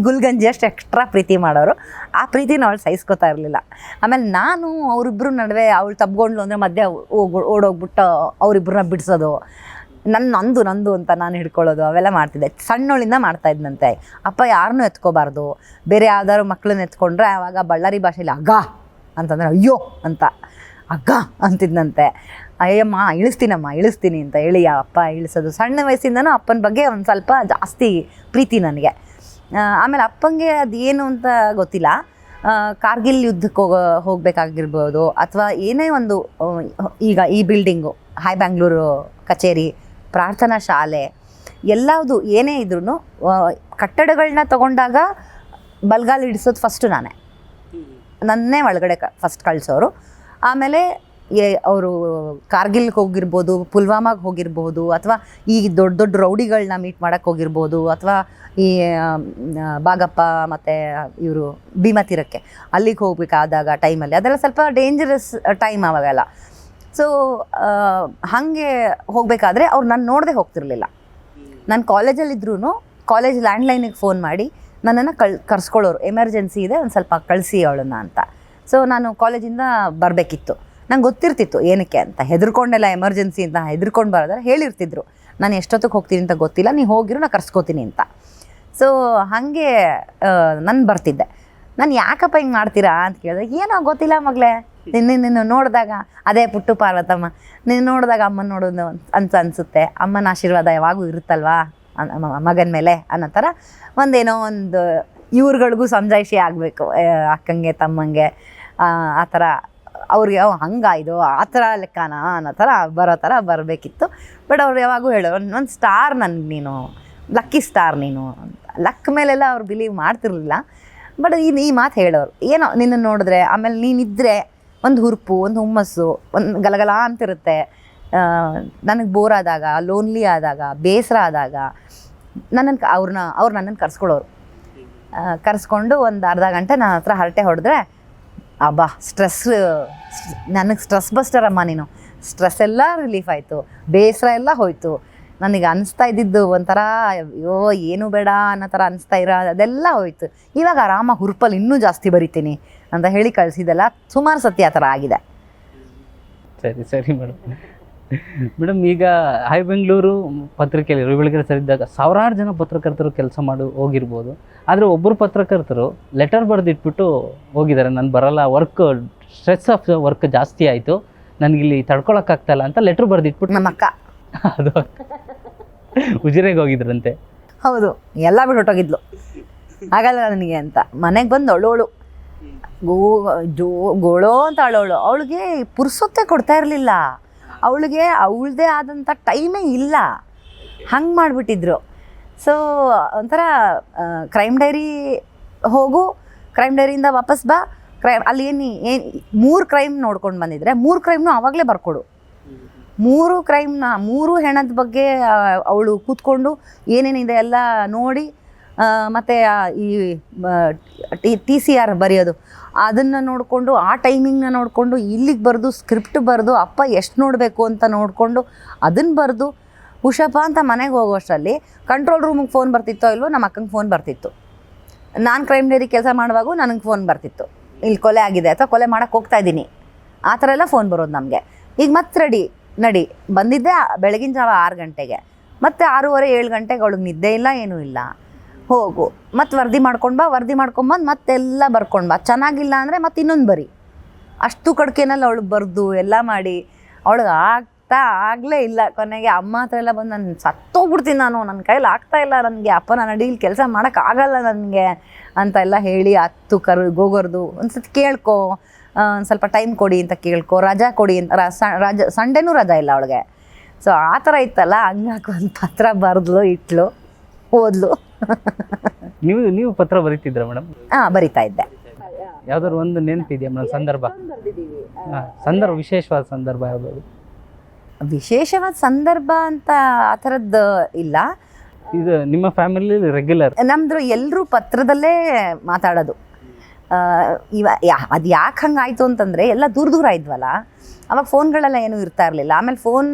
ಗುಲ್ಗಂಜಿ ಅಷ್ಟು ಎಕ್ಸ್ಟ್ರಾ ಪ್ರೀತಿ ಮಾಡೋರು. ಆ ಪ್ರೀತಿನ ಅವಳು ಸಹಿಸ್ಕೋತಾ ಇರಲಿಲ್ಲ. ಆಮೇಲೆ ನಾನು ಅವರಿಬ್ಬರು ನಡುವೆ ಅವಳು ತಬ್ಗೊಂಡ್ಲು ಅಂದರೆ ಮಧ್ಯೆ ಓಡೋಗ್ಬಿಟ್ಟು ಅವರಿಬ್ಬರನ್ನ ಬಿಡಿಸೋದು, ನಂದು ಅಂತ ನಾನು ಹಿಡ್ಕೊಳ್ಳೋದು, ಅವೆಲ್ಲ ಮಾಡ್ತಿದ್ದೆ. ಸಣ್ಣವಳಿಂದ ಮಾಡ್ತಾ ಇದ್ದಂತೆ. ಅಪ್ಪ ಯಾರನ್ನೂ ಎತ್ಕೋಬಾರ್ದು, ಬೇರೆ ಯಾವ್ದಾದ್ರು ಮಕ್ಳನ್ನ ಎತ್ಕೊಂಡ್ರೆ ಆವಾಗ ಬಳ್ಳಾರಿ ಭಾಷೆಯಲ್ಲಿ ಅಗ್ಗ ಅಂತಂದರೆ ಅಯ್ಯೋ ಅಂತ ಅಗ್ಗ ಅಂತಿದ್ದಂತೆ. ಅಯ್ಯಮ್ಮ ಇಳಿಸ್ತೀನಿ ಅಂತ ಹೇಳಿ ಅಪ್ಪ ಇಳಿಸೋದು. ಸಣ್ಣ ವಯಸ್ಸಿಂದನೂ ಅಪ್ಪನ ಬಗ್ಗೆ ಒಂದು ಸ್ವಲ್ಪ ಜಾಸ್ತಿ ಪ್ರೀತಿ ನನಗೆ. ಆಮೇಲೆ ಅಪ್ಪಂಗೆ ಅದೇನು ಅಂತ ಗೊತ್ತಿಲ್ಲ. ಕಾರ್ಗಿಲ್ ಯುದ್ಧಕ್ಕೆ ಹೋಗಬೇಕಾಗಿರ್ಬೋದು, ಅಥವಾ ಏನೇ ಒಂದು ಈಗ ಈ ಬಿಲ್ಡಿಂಗು ಹೈ ಬ್ಯಾಂಗ್ಳೂರು ಕಚೇರಿ, ಪ್ರಾರ್ಥನಾ ಶಾಲೆ, ಎಲ್ಲವುದು ಏನೇ ಇದ್ರೂ ಕಟ್ಟಡಗಳನ್ನ ತಗೊಂಡಾಗ ಬಲ್ಗಾಲ್ ಹಿಡಿಸೋದು ಫಸ್ಟು ನಾನೇ, ನನ್ನೇ ಒಳಗಡೆ ಫಸ್ಟ್ ಕಳಿಸೋರು. ಆಮೇಲೆ ಅವರು ಕಾರ್ಗಿಲ್ಗೆ ಹೋಗಿರ್ಬೋದು, ಪುಲ್ವಾಮಾಗೆ ಹೋಗಿರ್ಬೋದು, ಅಥವಾ ಈ ದೊಡ್ಡ ದೊಡ್ಡ ರೌಡಿಗಳನ್ನ ಮೀಟ್ ಮಾಡೋಕ್ಕೆ ಹೋಗಿರ್ಬೋದು, ಅಥವಾ ಈ ಬಾಗಪ್ಪ ಮತ್ತು ಇವರು ಭೀಮಾ ತೀರಕ್ಕೆ ಅಲ್ಲಿಗೆ ಹೋಗ್ಬೇಕಾದಾಗ ಟೈಮಲ್ಲಿ ಅದೆಲ್ಲ ಸ್ವಲ್ಪ ಡೇಂಜರಸ್ ಟೈಮ್ ಅವಾಗೆಲ್ಲ. ಸೊ ಹಾಗೆ ಹೋಗಬೇಕಾದ್ರೆ ಅವ್ರು ನಾನು ನೋಡದೆ ಹೋಗ್ತಿರ್ಲಿಲ್ಲ. ನಾನು ಕಾಲೇಜಲ್ಲಿದ್ರೂ ಕಾಲೇಜ್ ಲ್ಯಾಂಡ್ಲೈನಿಗೆ ಫೋನ್ ಮಾಡಿ ನನ್ನನ್ನು ಕರ್ಸ್ಕೊಳ್ಳೋರು, ಎಮರ್ಜೆನ್ಸಿ ಇದೆ ಒಂದು ಸ್ವಲ್ಪ ಕಳಿಸಿ ಅವಳನ್ನ ಅಂತ. ಸೊ ನಾನು ಕಾಲೇಜಿಂದ ಬರಬೇಕಿತ್ತು, ನಂಗೆ ಗೊತ್ತಿರ್ತಿತ್ತು ಏನಕ್ಕೆ ಅಂತ. ಹೆದರ್ಕೊಂಡೆಲ್ಲ ಎಮರ್ಜೆನ್ಸಿ ಅಂತ ಹೆದರ್ಕೊಂಡು ಬರೋದ್ರೆ ಹೇಳಿರ್ತಿದ್ರು, ನಾನು ಎಷ್ಟೊತ್ತಿಗೆ ಹೋಗ್ತೀನಿ ಅಂತ ಗೊತ್ತಿಲ್ಲ, ನೀವು ಹೋಗಿರೋ ನಾನು ಕರ್ಸ್ಕೋತೀನಿ ಅಂತ. ಸೊ ಹಾಗೆ ನಾನು ಬರ್ತಿದ್ದೆ. ನಾನು ಯಾಕಪ್ಪ ಹಿಂಗೆ ಮಾಡ್ತೀರಾ ಅಂತ ಕೇಳಿದ್ರೆ, ಏನೋ ಗೊತ್ತಿಲ್ಲ ಮಗಳೇ, ನಿನ್ನ ನೋಡಿದಾಗ ಅದೇ ಪುಟ್ಟು ಪಾರ್ವತಮ್ಮ, ನೀನು ನೋಡಿದಾಗ ಅಮ್ಮನ ನೋಡೋದು ಅಂತ ಅನಿಸುತ್ತೆ, ಅಮ್ಮನ ಆಶೀರ್ವಾದ ಯಾವಾಗೂ ಇರುತ್ತಲ್ವಾ ಮಗನ ಮೇಲೆ ಅನ್ನೋ ಥರ ಒಂದೇನೋ ಒಂದು ಇವ್ರುಗಳಿಗೂ ಸಮಜಾಯಿಷಿ ಆಗಬೇಕು, ಅಕ್ಕಂಗೆ ತಮ್ಮಂಗೆ ಆ ಥರ ಅವ್ರಿಗೆ ಹಂಗಾಯ್ದು ಆ ಥರ ಲೆಕ್ಕನ ಅನ್ನೋ ಥರ ಬರೋ ಥರ ಬರಬೇಕಿತ್ತು. ಬಟ್ ಅವ್ರು ಯಾವಾಗೂ ಹೇಳೋರು, ಒಂದು ಸ್ಟಾರ್ ನನಗೆ ನೀನು, ಲಕ್ಕಿ ಸ್ಟಾರ್ ನೀನು ಅಂತ. ಲಕ್ ಮೇಲೆಲ್ಲ ಅವ್ರು ಬಿಲೀವ್ ಮಾಡ್ತಿರ್ಲಿಲ್ಲ. ಬಟ್ ಈ ಮಾತು ಹೇಳೋರು, ಏನೋ ನಿನ್ನ ನೋಡಿದ್ರೆ, ಆಮೇಲೆ ನೀನಿದ್ದರೆ ಒಂದು ಹುರುಪು, ಒಂದು ಹುಮ್ಮಸ್ಸು, ಒಂದು ಗಲಗಲ ಅಂತಿರುತ್ತೆ. ನನಗೆ ಬೋರ್ ಆದಾಗ, ಲೋನ್ಲಿ ಆದಾಗ, ಬೇಸರ ಆದಾಗ ಅವ್ರು ನನ್ನನ್ನು ಕರ್ಸ್ಕೊಳ್ಳೋರು. ಕರೆಸ್ಕೊಂಡು ಒಂದು ಅರ್ಧ ಗಂಟೆ ನನ್ನ ಹತ್ರ ಹರಟೆ ಹೊಡೆದ್ರೆ, ಅಬ್ಬಾ ನನಗೆ ಸ್ಟ್ರೆಸ್ ಬಸ್ಟರ್ ಅಮ್ಮ ನೀನು, ಸ್ಟ್ರೆಸ್ ಎಲ್ಲ ರಿಲೀಫ್ ಆಯಿತು, ಬೇಸರ ಎಲ್ಲ ಹೋಯಿತು, ನನಗೆ ಅನಿಸ್ತಾ ಇದ್ದಿದ್ದು ಒಂಥರ ಅಯ್ಯೋ ಏನು ಬೇಡ ಅನ್ನೋ ಥರ ಅನಿಸ್ತಾ ಅದೆಲ್ಲ ಹೋಯ್ತು, ಇವಾಗ ಆರಾಮಾಗಿ ಹುರುಪಲ್ಲಿ ಇನ್ನೂ ಜಾಸ್ತಿ ಬರಿತೀನಿ ಅಂತ ಹೇಳಿ ಕಳಿಸಿದೆಲ್ಲ ಸುಮಾರು ಸತಿ ಆ ಥರ ಆಗಿದೆ. ಸರಿ ಮೇಡಮ್, ಈಗ ಹೈ ಬೆಂಗಳೂರು ಪತ್ರಿಕೆಯಲ್ಲಿ ರವಿಬೆಳಗೆರೆ ಸರಿದ್ದಾಗ ಸಾವಿರಾರು ಜನ ಪತ್ರಕರ್ತರು ಕೆಲಸ ಮಾಡಿ ಹೋಗಿರ್ಬೋದು. ಆದರೆ ಒಬ್ಬರು ಪತ್ರಕರ್ತರು ಲೆಟರ್ ಬರೆದಿಟ್ಬಿಟ್ಟು ಹೋಗಿದ್ದಾರೆ, ನಾನು ಬರಲ್ಲ, ಸ್ಟ್ರೆಸ್ ಆಫ್ ವರ್ಕ್ ಜಾಸ್ತಿ ಆಯಿತು, ನನಗಿಲ್ಲಿ ತಡ್ಕೊಳಕ್ಕಾಗ್ತಾಯಿಲ್ಲ ಅಂತ ಲೆಟ್ರ್ ಬರೆದಿಟ್ಬಿಟ್ಟು ನಮ್ಮ ಅಕ್ಕ ಅದು ಉಜಿರೆಗೆ ಹೋಗಿದ್ರಂತೆ. ಹೌದು, ಎಲ್ಲ ಬಿಟ್ಟು ಹೊಟ್ಟೋಗಿದ್ಲು, ಆಗಲ್ಲ ನನಗೆ ಅಂತ. ಮನೆಗೆ ಬಂದು ಅಳೋಳು, ಗೋಳೋ ಅಂತ ಅಳೋಳು. ಅವಳಿಗೆ ಪುರ್ಸೊತ್ತೆ ಕೊಡ್ತಾ ಇರಲಿಲ್ಲ, ಅವಳಿಗೆ ಅವಳದೇ ಆದಂಥ ಟೈಮೇ ಇಲ್ಲ, ಹಂಗೆ ಮಾಡಿಬಿಟ್ಟಿದ್ರು. ಸೊ ಒಂಥರ ಕ್ರೈಮ್ ಡೈರಿ ಹೋಗು, ಕ್ರೈಮ್ ಡೈರಿಯಿಂದ ವಾಪಸ್ ಬಾ, ಅಲ್ಲಿ ಏನು 3 ಕ್ರೈಮ್ ನೋಡ್ಕೊಂಡು ಬಂದಿದ್ರೆ 3 ಕ್ರೈಮ್ನು ಆವಾಗಲೇ ಬರ್ಕೊಡು. 3 ಕ್ರೈಮ್ನ 3 ಹೆಣದ ಬಗ್ಗೆ ಅವಳು ಕೂತ್ಕೊಂಡು ಏನೇನಿದೆ ಎಲ್ಲ ನೋಡಿ, ಮತ್ತು ಈ TCR ಬರೆಯೋದು ಅದನ್ನು ನೋಡಿಕೊಂಡು, ಆ ಟೈಮಿಂಗ್ನ ನೋಡಿಕೊಂಡು, ಇಲ್ಲಿಗೆ ಬರೆದು ಸ್ಕ್ರಿಪ್ಟ್ ಬರೆದು, ಅಪ್ಪ ಎಷ್ಟು ನೋಡಬೇಕು ಅಂತ ನೋಡಿಕೊಂಡು ಅದನ್ನು ಬರೆದು ಹುಷಪ್ಪ ಅಂತ ಮನೆಗೆ ಹೋಗೋಷ್ಟರಲ್ಲಿ ಕಂಟ್ರೋಲ್ ರೂಮಿಗೆ ಫೋನ್ ಬರ್ತಿತ್ತೋ ಇಲ್ವೋ, ನಮ್ಮ ಅಕ್ಕಂಗೆ ಫೋನ್ ಬರ್ತಿತ್ತು. ನಾನು ಕ್ರೈಮ್ ಡೈರಿ ಕೆಲಸ ಮಾಡುವಾಗೂ ನನಗೆ ಫೋನ್ ಬರ್ತಿತ್ತು, ಇಲ್ಲಿ ಕೊಲೆ ಆಗಿದೆ ಅಥವಾ ಕೊಲೆ ಮಾಡೋಕ್ಕೆ ಹೋಗ್ತಾಯಿದ್ದೀನಿ, ಆ ಥರ ಎಲ್ಲ ಫೋನ್ ಬರೋದು ನಮಗೆ. ಈಗ ಮತ್ತೆ ನಡಿ ಬಂದಿದ್ದೆ ಬೆಳಗಿನ ಜಾವ 6 ಗಂಟೆಗೆ, ಮತ್ತು 6:30-7 ಗಂಟೆಗೆ ಅವಳಿಗೆ ನಿದ್ದೆ ಇಲ್ಲ, ಏನೂ ಇಲ್ಲ, ಹೋಗು ಮತ್ತು ವರದಿ ಮಾಡ್ಕೊಂಬಂದು ಮತ್ತೆಲ್ಲ ಬರ್ಕೊಂಡು ಬಾ, ಚೆನ್ನಾಗಿಲ್ಲ ಅಂದರೆ ಮತ್ತೆ ಇನ್ನೊಂದು ಬರಿ. ಅಷ್ಟು ಕಡ್ಕೆನಲ್ಲಿ ಅವಳು ಬರೆದು ಎಲ್ಲ ಮಾಡಿ ಅವಳಿಗೆ ಆಗಲೇ ಇಲ್ಲ. ಕೊನೆಗೆ ಅಮ್ಮ ಹತ್ರ ಎಲ್ಲ ಬಂದು, ನಾನು ಸತ್ತೋಗ್ಬಿಡ್ತೀನಿ, ನನ್ನ ಕೈಯಲ್ಲಿ ಆಗ್ತಾಯಿಲ್ಲ, ನನಗೆ ಅಪ್ಪ ನಾನು ಅಡಿಯಲ್ಲಿ ಕೆಲಸ ಮಾಡೋಕ್ಕಾಗಲ್ಲ ನನಗೆ ಅಂತ ಎಲ್ಲ ಹೇಳಿ ಗೋಗರ್ದು ಒಂದು ಸತಿ ಕೇಳ್ಕೊ, ಒಂದು ಸ್ವಲ್ಪ ಟೈಮ್ ಕೊಡಿ ಅಂತ ಕೇಳ್ಕೊ, ರಜಾ ಕೊಡಿ ಅಂತ. ಸಂಡೇನೂ ರಜಾ ಇಲ್ಲ ಅವಳಿಗೆ. ಸೊ ಆ ಥರ ಇತ್ತಲ್ಲ, ಹಂಗಾಗಿ ಒಂದು ಪತ್ರ ಬರೆದ್ಲು, ಇಟ್ಲು, ಓದ್ಲು. ನೀವು ಪತ್ರ ಬರೀತಿದ್ರ ಮೇಡಮ್? ಬರಿತಾ ಇದ್ದೆ. ಯಾವ್ದಾದ್ರು ಒಂದು ನೆನಪಿದೆಯಾ ಮೇಡಮ್ ಸಂದರ್ಭ, ವಿಶೇಷವಾದ ಸಂದರ್ಭ ಯಾವ್ದಾದ್ರು? ವಿಶೇಷವಾದ ಸಂದರ್ಭ ಅಂತ ಆ ಥರದ್ದು ಇಲ್ಲ. ಇದು ನಿಮ್ಮ ಫ್ಯಾಮಿಲಿ ರೆಗ್ಯುಲರ್? ನಮ್ಮದು ಎಲ್ಲರೂ ಪತ್ರದಲ್ಲೇ ಮಾತಾಡೋದು. ಅದು ಯಾಕೆ ಹಂಗಾಯಿತು ಅಂತಂದರೆ ಎಲ್ಲ ದೂರ ದೂರ ಇದ್ವಲ್ಲ, ಅವಾಗ ಫೋನ್ಗಳೆಲ್ಲ ಏನೂ ಇರ್ತಾ ಇರಲಿಲ್ಲ. ಆಮೇಲೆ ಫೋನ್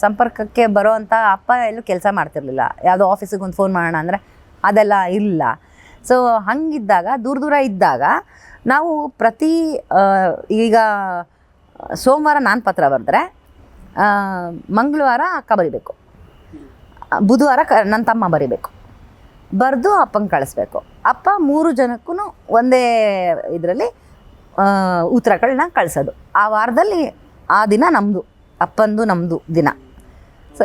ಸಂಪರ್ಕಕ್ಕೆ ಬರೋ ಅಂಥ ಅಪ್ಪ ಎಲ್ಲೂ ಕೆಲಸ ಮಾಡ್ತಿರ್ಲಿಲ್ಲ. ಯಾವುದೋ ಆಫೀಸಿಗೆ ಒಂದು ಫೋನ್ ಮಾಡೋಣ ಅಂದರೆ ಅದೆಲ್ಲ ಇಲ್ಲ. ಸೊ ಹಂಗಿದ್ದಾಗ ದೂರ ದೂರ ಇದ್ದಾಗ ನಾವು ಪ್ರತಿ ಈಗ ಸೋಮವಾರ ನಾನು ಪತ್ರ ಬರೆದ್ರೆ ಮಂಗಳವಾರ ಅಕ್ಕ ಬರಿಬೇಕು, ಬುಧವಾರ ನನ್ನ ತಮ್ಮ ಬರಿಬೇಕು, ಬರೆದು ಅಪ್ಪಂಗೆ ಕಳಿಸ್ಬೇಕು. ಅಪ್ಪ 3 ಜನಕ್ಕೂ ಒಂದೇ ಇದರಲ್ಲಿ ಉತ್ತರಗಳನ್ನ ಕಳಿಸೋದು. ಆ ವಾರದಲ್ಲಿ ಆ ದಿನ ನಮ್ಮದು, ಅಪ್ಪಂದು ನಮ್ಮದು ದಿನ. ಸೊ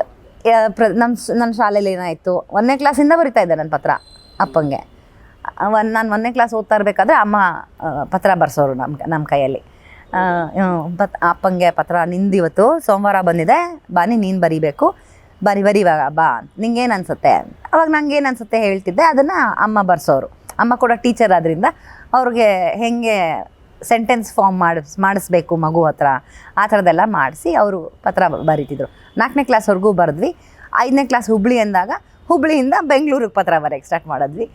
ನನ್ನ ಶಾಲೆಯಲ್ಲಿ ಏನಾಯಿತು, 1ನೇ ಕ್ಲಾಸಿಂದ ಬರಿತಾ ಇದ್ದೆ ನನ್ನ ಪತ್ರ ಅಪ್ಪಂಗೆ. ನಾನು 1ನೇ ಕ್ಲಾಸ್ ಓದ್ತಾ ಇರಬೇಕಾದ್ರೆ ಅಮ್ಮ ಪತ್ರ ಬರ್ಸೋರು ನಮ್ಮ ಕೈಯಲ್ಲಿ. ಅಪ್ಪಂಗೆ ಪತ್ರ ನಿಂದಿವತ್ತು ಸೋಮವಾರ ಬಂದಿದೆ, ಬಾನಿ ನೀನು ಬರಿಬೇಕು, ಬರಿ ಇವಾಗ ಬಾ, ನಿಂಗೇನು ಅನಿಸುತ್ತೆ. ಅವಾಗ ನಂಗೇನು ಅನಿಸುತ್ತೆ ಹೇಳ್ತಿದ್ದೆ, ಅದನ್ನು ಅಮ್ಮ ಬರ್ಸೋರು. ಅಮ್ಮ ಕೂಡ ಟೀಚರ್ ಆದ್ದರಿಂದ ಅವ್ರಿಗೆ ಹೇಗೆ ಸೆಂಟೆನ್ಸ್ ಫಾರ್ಮ್ ಮಾಡಿಸ್ಬೇಕು ಮಗು ಹತ್ರ, ಆ ಥರದ್ದೆಲ್ಲ ಮಾಡಿಸಿ ಅವರು ಪತ್ರ ಬರೀತಿದ್ರು. 4ನೇ ಕ್ಲಾಸ್ವರೆಗೂ ಬರೆದ್ವಿ. 5ನೇ ಕ್ಲಾಸ್ ಹುಬ್ಳಿ ಅಂದಾಗ ಹುಬ್ಳಿಯಿಂದ ಬೆಂಗಳೂರಿಗೆ ಪತ್ರ ಬರೆಯೋಕ್ಕೆ ಸ್ಟಾರ್ಟ್ ಮಾಡಿದ್ವಿ.